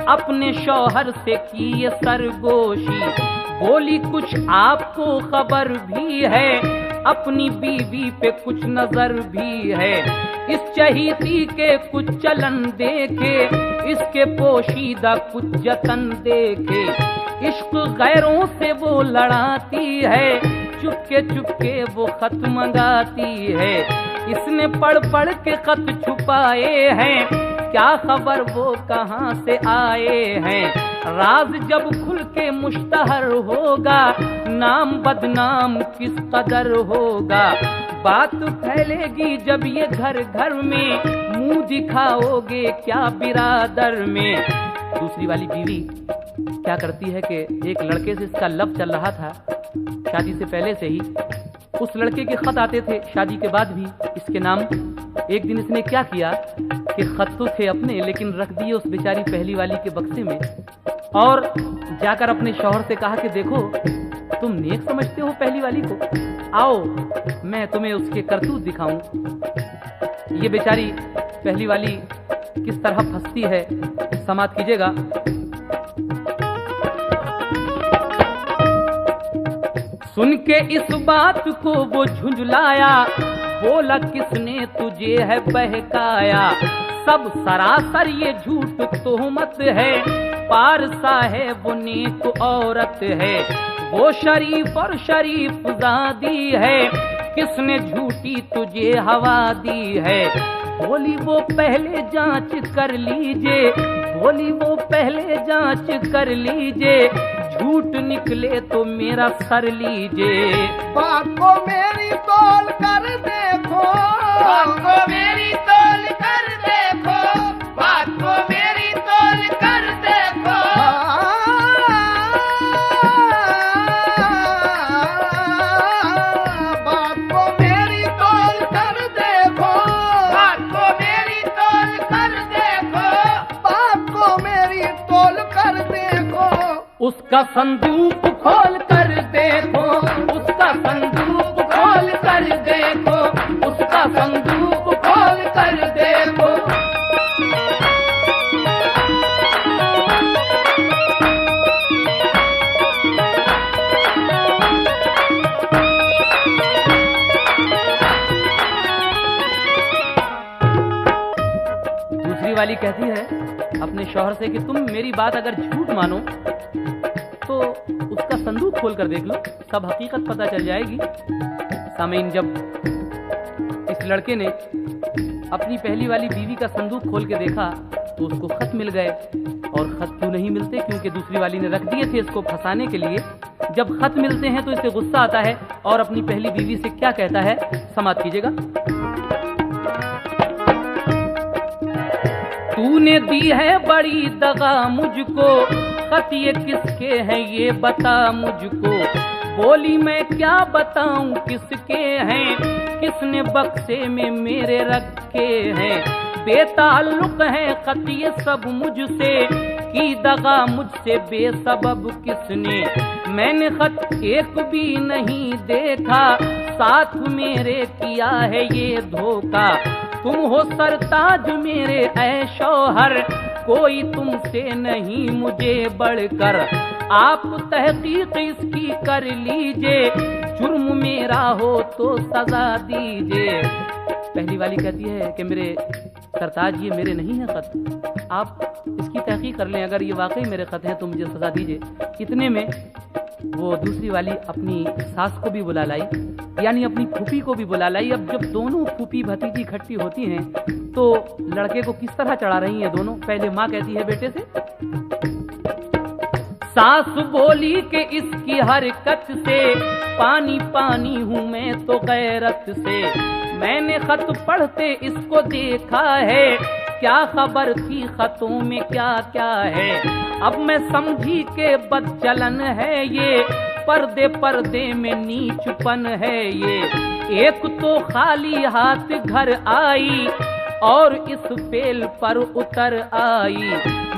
अपने शौहर से की ये सरगोशी। बोली कुछ आपको खबर भी है, अपनी बीवी पे कुछ नजर भी है। इस चहीती के कुछ चलन देखे, इसके पोशीदा कुछ जतन देखे। इश्क गैरों से वो लड़ाती है, चुपके चुपके वो खत मंगाती है। इसने पढ़ पढ़ के खत छुपाए हैं, क्या खबर वो कहाँ से आए हैं। राज जब खुल के मुश्तहर होगा, नाम बदनाम किस कदर होगा। बात फैलेगी जब ये घर घर में, मुंह दिखाओगे क्या बिरादर में। दूसरी वाली बीवी क्या करती है कि एक लड़के से इसका लव चल रहा था शादी से पहले से ही। उस लड़के के खत आते थे शादी के बाद भी इसके नाम। एक दिन इसने क्या किया कि खत तो थे अपने, लेकिन रख दिए उस बेचारी पहली वाली के बक्से में, और जाकर अपने शौहर से कहा कि देखो तुम नेक समझते हो पहली वाली को, आओ मैं तुम्हें उसके करतूत दिखाऊं। ये बेचारी पहली वाली किस तरह फंसती है, समाप्त कीजिएगा। सुन के इस बात को वो झुंझलाया, बोला किसने तुझे है बहकाया। सब सरासर ये झूठ तोहमत है, पारसा है वो नेक औरत है। वो शरीफ और शरीफ ज़ादी है, किसने झूठी तुझे हवा दी है। बोली वो पहले जांच कर लीजिए, बोली वो पहले जांच कर लीजिए। झूठ निकले तो मेरा सर लीजिए। बात को मेरी तौल कर देखो, बात को मेरी तौल कर देखो, बात को मेरी तौल कर देखो। बात को मेरी तौल कर देखो, बात को मेरी तौल कर देखो, बात को मेरी तौल कर देखो। उसका संदूक खोल कर देखो, उसका संदूक खोल कर देखो, उसका संदूक खोल कर देखो। दूसरी वाली कहती है अपने शौहर से कि तुम मेरी बात अगर झूठ मानो तो उसका संदूक खोल कर देख लो, सब हकीकत पता चल जाएगी। सामीन, जब इस लड़के ने अपनी पहली वाली बीवी का संदूक खोल के देखा तो उसको खत मिल गए। और खत क्यों नहीं मिलते? क्योंकि दूसरी वाली ने रख दिए थे इसको फंसाने के लिए। जब खत मिलते हैं तो इसे गुस्सा आता है और अपनी पहली बीवी से क्या कहता है, समाप्त कीजिएगा। तूने दी है बड़ी दगा मुझको, खत ये किसके हैं ये बता मुझको। बोली मैं क्या बताऊं किसके हैं, किसने बक्से में मेरे रखे हैं। बेताल्लुक है खत ये सब मुझसे, की दगा मुझसे बेसबब किसने। मैंने खत एक भी नहीं देखा, साथ मेरे किया है ये धोखा। तुम हो सरताज मेरे ऐ शौहर, कोई तुमसे नहीं मुझे बढ़कर। आप तहकीक इसकी कर लीजिए, जुर्म मेरा हो तो सजा दीजिए। पहली वाली कहती है कि मेरे सरताज ये मेरे नहीं है खत, आप इसकी तहकीक कर लें, अगर ये वाकई मेरे खत हैं तो मुझे सजा दीजिए। इतने में वो दूसरी वाली अपनी सास को भी बुला लाई, यानी अपनी फूफी को भी बुला लाई। अब जब दोनों फूफी भतीजी इकट्ठी होती हैं तो लड़के को किस तरह चढ़ा रही हैं दोनों। पहले माँ कहती है बेटे से, सास बोली कि इसकी हरकत से पानी पानी हूँ मैं तो गैरत से। मैंने खत पढ़ते इसको देखा है, क्या खबर थी खतों में क्या क्या है। अब मैं समझी के बदचलन है ये, पर्दे पर्दे में नीचपन है ये। एक तो खाली हाथ घर आई और इस फेल पर उतर आई।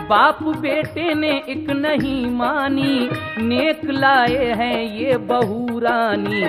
बाप बेटे ने एक नहीं मानी, नेक लाए हैं ये बहू रानी।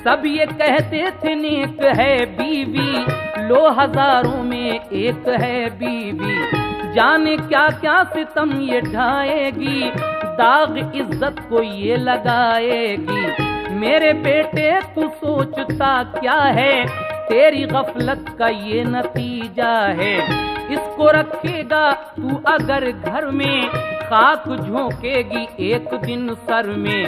सब ये कहते थे नेक है बीवी, लो हजारों में एक है बीवी। जाने क्या क्या सितम ये ढाएगी, दाग इज्जत को ये लगाएगी। मेरे बेटे तू सोचता क्या है, तेरी गफलत का ये नतीजा है। इसको रखेगा तू अगर घर में, खाक झोंकेगी एक दिन सर में।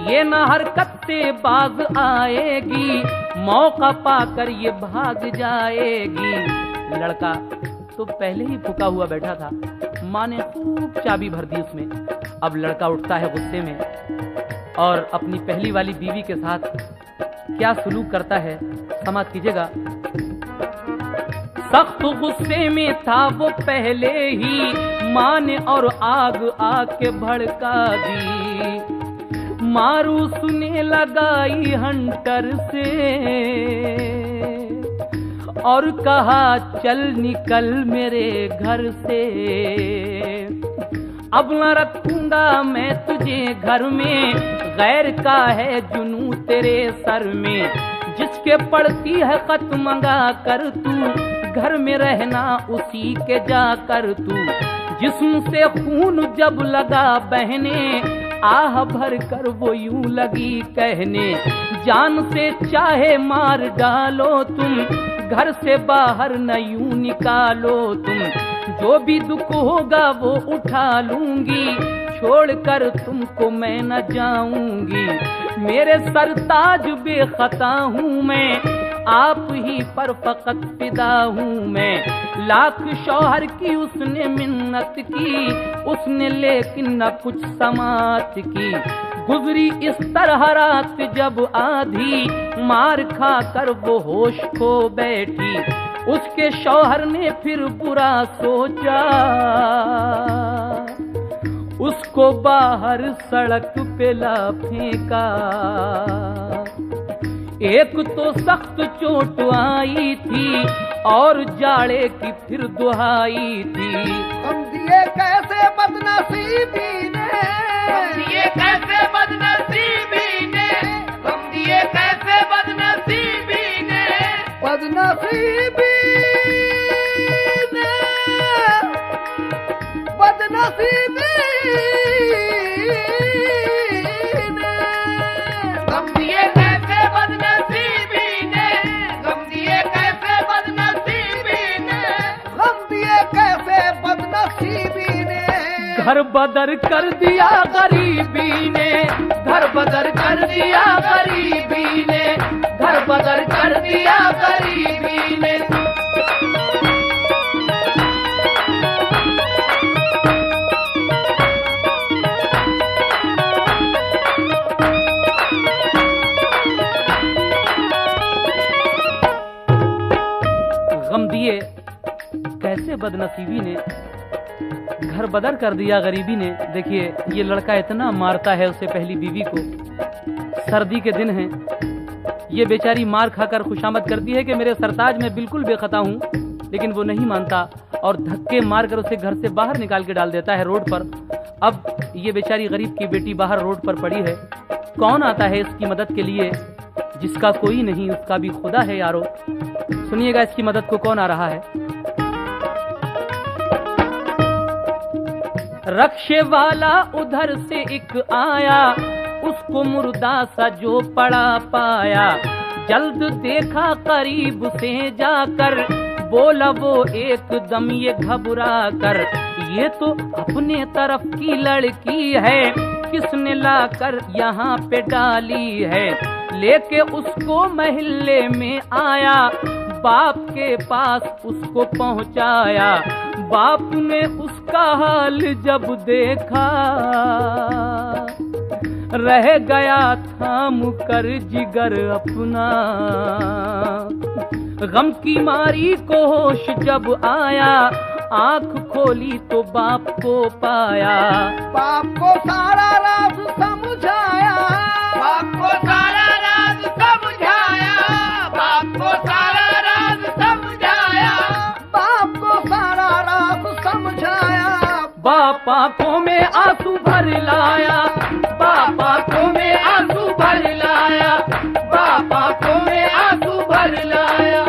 ये न हरकत से बाज आएगी, मौका पाकर ये भाग जाएगी। लड़का तो पहले ही फुका हुआ बैठा था, माँ ने खूब चाबी भर दी उसमें। अब लड़का उठता है गुस्से में और अपनी पहली वाली बीवी के साथ क्या सलूक करता है, समाप्त कीजिएगा। सख्त गुस्से में था वो पहले ही, माँ ने और आग आके भड़का दी। मारू सुने लगाई हंटर से और कहा चल निकल मेरे घर से। अब न रखूंगा मैं तुझे घर में, गैर का है जुनू तेरे सर में। जिसके पड़ती है खत मंगा कर तू, घर में रहना उसी के जाकर तू। जिस्म से खून जब लगा बहने, आह भर कर वो यूं लगी कहने। जान से चाहे मार डालो तुम, घर से बाहर न यूं निकालो तुम। जो भी दुख होगा वो उठा लूंगी, छोड़कर तुमको मैं न जाऊंगी। मेरे सरताज बेखता हूँ मैं, आप ही पर फकत फिदा हूँ मैं। लाख शौहर की उसने मिन्नत की, उसने लेकिन न कुछ समात की। गुजरी इस तरह रात जब आधी, मार खा कर वो होश खो बैठी। उसके शौहर ने फिर बुरा सोचा, उसको बाहर सड़क पे ला फेंका। एक तो सख्त चोट आई थी और जाड़े की फिर दुहाई थी। हम दिए कैसे बदनसीबी ने, हम दिए कैसे बदनसीबी ने, हम दिए कैसे बदनसीबी ने। बदनसीबी बदनसीबी ने गम दिए कैसे बदनसीबी ने, गम दिए कैसे बदनसीबी ने, गम दिए कैसे बदनसीबी ने घर बदर कर दिया गरीबी ने, घर बदर कर दिया गरीबी ने, घर बदर कर दिया गरीबी ने। गम दिए कैसे बदनसीबी ने, घर बदर कर दिया गरीबी ने। देखिए ये लड़का इतना मारता है उसे पहली बीवी को। सर्दी के दिन हैं, ये बेचारी मार खाकर खुशामद करती है कि मेरे सरताज में बिल्कुल बेखता हूँ, लेकिन वो नहीं मानता और धक्के मारकर उसे घर से बाहर निकाल के डाल देता है रोड पर। अब ये बेचारी गरीब की बेटी बाहर रोड पर पड़ी है। कौन आता है इसकी मदद के लिए? जिसका कोई नहीं उसका भी खुदा है यारो। सुनिएगा इसकी मदद को कौन आ रहा है। रक्षे वाला उधर से एक आया, उसको मुर्दा सा जो पड़ा पाया। जल्द देखा करीब से जाकर, बोला वो एकदम ये घबरा कर, ये तो अपने तरफ की लड़की है, किसने लाकर यहाँ पे डाली है। लेके उसको महल्ले में आया, बाप के पास उसको पहुँचाया। बाप ने उसका हाल जब देखा, रह गया थाम कर जिगर अपना। गम की मारी को होश जब आया, आंख खोली तो बाप को पाया। बाप को सारा राज समझाया, बाप को सारा राज समझाया, बाप को सारा राज समझाया, बाप को सारा राज समझाया। बाप आंखों में आंसू भर लाया, बाप आंखों में आंसू भर लाया, बाप आंखों में आंसू भर लाया।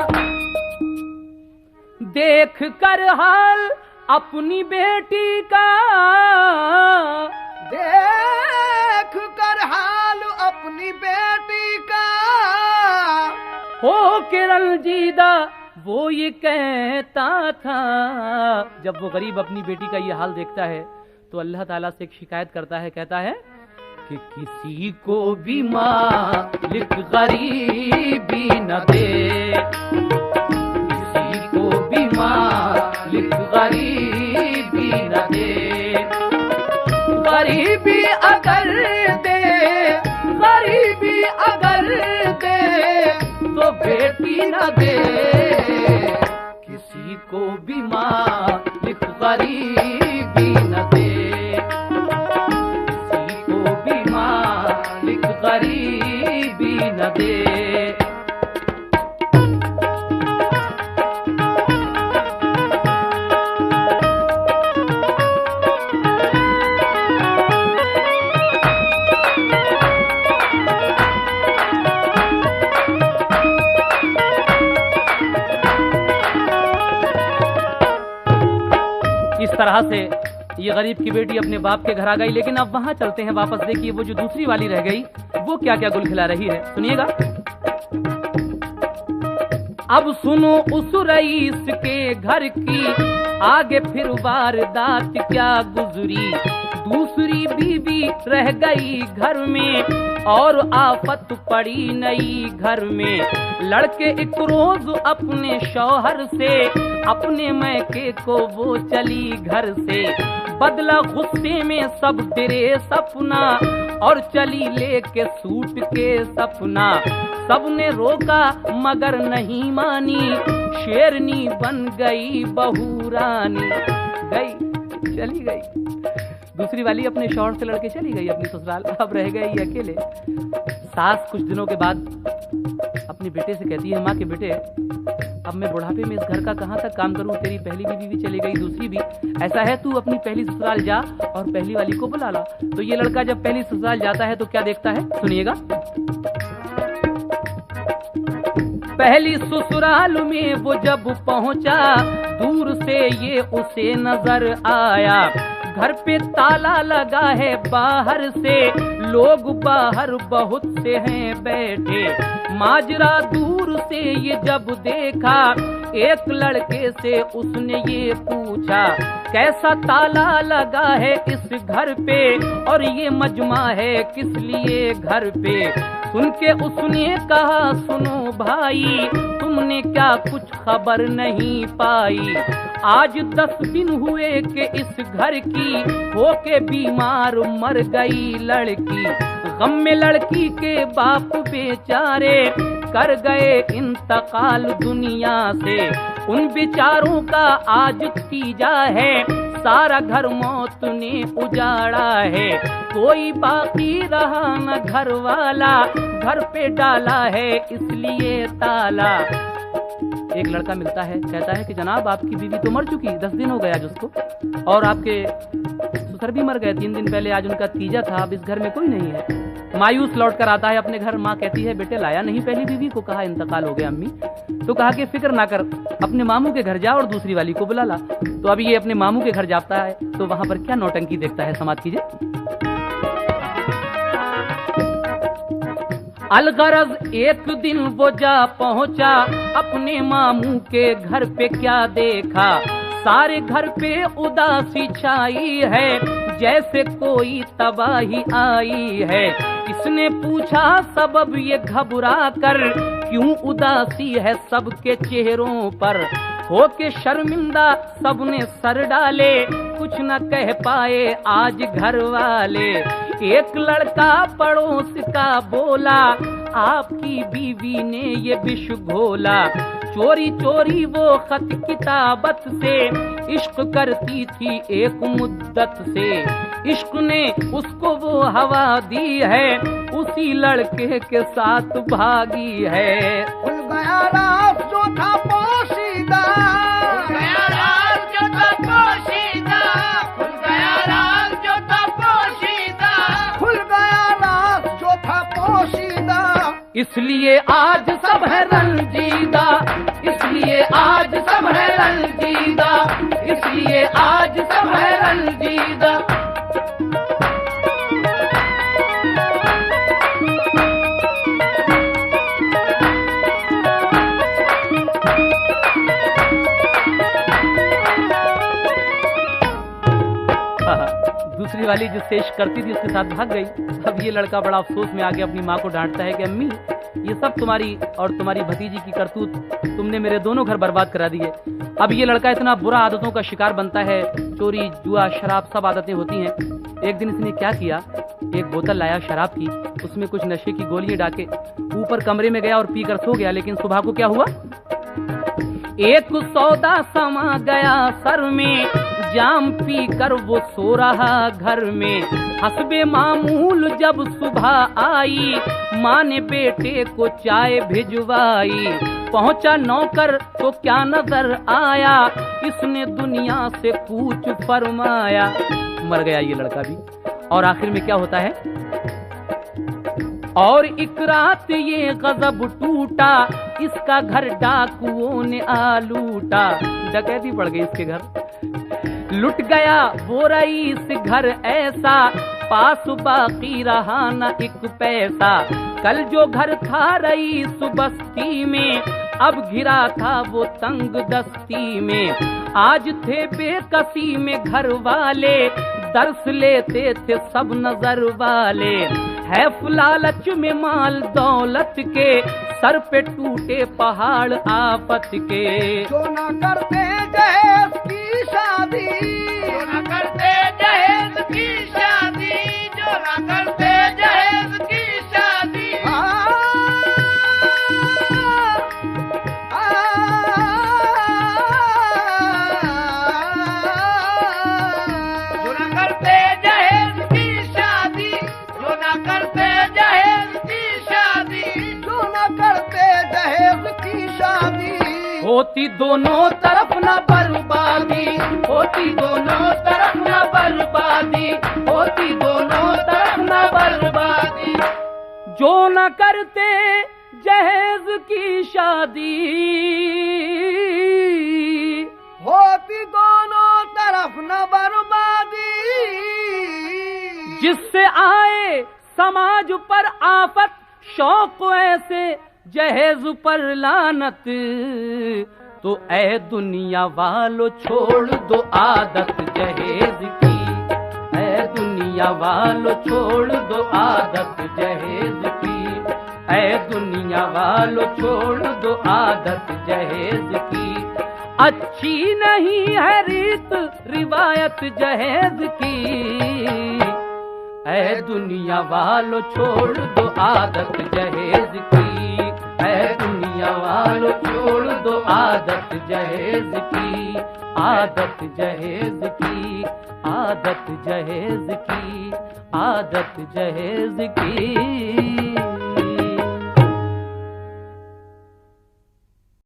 देख कर हाल अपनी बेटी का, देख कर हाल अपनी बेटी का, हो के रंजीदा वो ये कहता था। जब वो गरीब अपनी बेटी का ये हाल देखता है तो अल्लाह ताला से एक शिकायत करता है, कहता है कि किसी को भी मालिक गरीबी न दे, किसी को भी मालिक गरीबी न दे। गरीबी अगर दे, गरीबी अगर दे तो बेटी न दे, किसी को भी मालिक गरीबी न दे, किसी को भी मालिक गरीबी न दे। इस तरह से ये गरीब की बेटी अपने बाप के घर आ गई। लेकिन अब वहां चलते हैं वापस। देखिए वो जो दूसरी वाली रह गई वो क्या क्या गुल खिला रही है, सुनिएगा। अब सुनो उस रईस के घर की, आगे फिर वारदात क्या गुजरी। दूसरी बीवी रह गई घर में और आफत पड़ी नई घर में। लड़के एक रोज अपने शौहर से, अपने मैके को वो चली घर से। बदला गुस्से में सब तेरे सपना और चली लेके सूट के सपना। सबने रोका मगर नहीं मानी, शेरनी बन गई बहू रानी। गई चली गई दूसरी वाली अपने शौहर से लड़के चली गई अपनी ससुराल। अब रह गई ये अकेले। सास कुछ दिनों के बाद अपने बेटे से कहती है, माँ के बेटे अब मैं बुढ़ापे में इस घर का कहाँ तक काम करूँ, तेरी पहली बीवी भी चली गई, दूसरी भी। ऐसा है तू अपनी पहली ससुराल जा और पहली वाली को बुला ला। तो ये लड़का जब पहली ससुराल जाता है तो क्या देखता है, सुनिएगा। पहली ससुराल में वो जब पहुंचा, दूर से ये उसे नजर आया। घर पे ताला लगा है बाहर से, लोग बाहर बहुत से हैं बैठे। माजरा दूर से ये जब देखा, एक लड़के से उसने ये पूछा, कैसा ताला लगा है इस घर पे और ये मजमा है किस लिए घर पे। सुन के उसने कहा, सुनो भाई, तुमने क्या कुछ खबर नहीं पाई। आज 10 दिन हुए कि इस घर की होके बीमार मर गई लड़की। गम में लड़की के बाप बेचारे कर गए इंतकाल दुनिया से। उन बेचारों का आज तीजा है, सारा घर मौत ने उजाड़ा है। कोई बाकी रहा न घर वाला, घर पे डाला है इसलिए ताला। एक लड़का मिलता है, कहता है कि जनाब आपकी बीवी तो मर चुकी, 10 दिन हो गए आज उसको, और आपके ससुर भी मर गए 3 दिन पहले, आज उनका तीजा था, अब इस घर में कोई नहीं है। मायूस लौट कर आता है अपने घर। माँ कहती है, बेटे लाया नहीं पहली बीवी को? कहा इंतकाल हो गया अम्मी। तो कहा कि फिक्र ना कर, अपने मामू के घर जा और दूसरी वाली को बुला ला। तो अभी ये अपने मामू के घर जाता है, तो वहां पर क्या नौटंकी देखता है, समाप्त कीजिए। अलगरज एक दिन वो जा पहुंचा, अपने मामू के घर पे क्या देखा, सारे घर पे उदासी छाई है, जैसे कोई तबाही आई है। इसने पूछा सबब ये घबरा कर, क्यों उदासी है सबके चेहरों पर। होके शर्मिंदा सबने सर डाले, कुछ न कह पाए आज घर वाले। एक लड़का पड़ोस का बोला, आपकी बीवी ने ये विष घोला। चोरी चोरी वो खत किताबत से इश्क करती थी एक मुद्दत से। इश्क ने उसको वो हवा दी है, उसी लड़के के साथ भागी है। खुल गया राज जो था पोशीदा, खुल गया राज जो था पोशीदा, खुल गया राज जो था पोशीदा, खुल गया राज जो था पोशीदा। इसलिए आज सब है रंजीदा, इसलिए आज सब है रंजीदा, इसलिए आज सब है रंजीदा। दूसरी वाली जो शेष करती थी उसके साथ भाग गई। अब ये लड़का बड़ा अफसोस में आके अपनी माँ को डांटता है कि अम्मी, ये सब तुम्हारी और तुम्हारी भतीजी की करतूत, तुमने मेरे दोनों घर बर्बाद करा दिए। अब ये लड़का इतना बुरा आदतों का शिकार बनता है, चोरी जुआ शराब सब आदतें होती हैं। एक दिन इसने क्या किया, एक बोतल लाया शराब की, उसमें कुछ नशे की गोलियां डाके ऊपर कमरे में गया और पीकर सो गया। लेकिन सुबह को क्या हुआ, एक सौदा समा गया सर में, जाम पी कर वो सो रहा घर में। हस्बे मामूल जब सुबह आई, माँ ने बेटे को चाय भिजवाई। पहुंचा नौकर तो क्या नजर आया, इसने दुनिया से कूच फरमाया। मर गया ये लड़का भी। और आखिर में क्या होता है, और एक रात ये गजब टूटा, इसका घर डाकुओं ने आ लूटा। डकैती पड़ गई इसके घर, लुट गया वो रईस घर ऐसा, पास बाकी रहा न एक पैसा। कल जो घर था रईस बस्ती में, अब घिरा था वो तंग दस्ती में। आज थे बेकसी में घर वाले, दर्श लेते थे सब नजर वाले। है लालच में माल दौलत के, सर पे टूटे पहाड़ आफत के। जो न करते दहेज की शादी, जो न करते दहेज की शादी, जो न करते दहेज की शादी। जो न करते दहेज की शादी, जो न करते दहेज की शादी, जो न करते दहेज की शादी। होती दोनों तरफ न बर्बादी, होती दोनों तरफ न बर्बादी, होती दोनों तरफ न बर्बादी। जो न करते जहेज की शादी, होती दोनों तरफ न बर्बादी। जिससे आए समाज पर आफत, शौक ऐसे जहेज पर लानत, तो ऐ दुनिया वालों छोड़ दो आदत जहेज की, ऐ दुनिया वालों छोड़ दो आदत जहेज की, ऐ दुनिया वालों छोड़ दो आदत जहेज की। अच्छी नहीं है रीत रिवायत जहेज की, ऐ दुनिया वालों छोड़ दो आदत जहेज की, ऐ दुनिया वालों छोड़ दो आदत जहेज की, आदत जहेज की, आदत जहेज की, आदत जहेज की।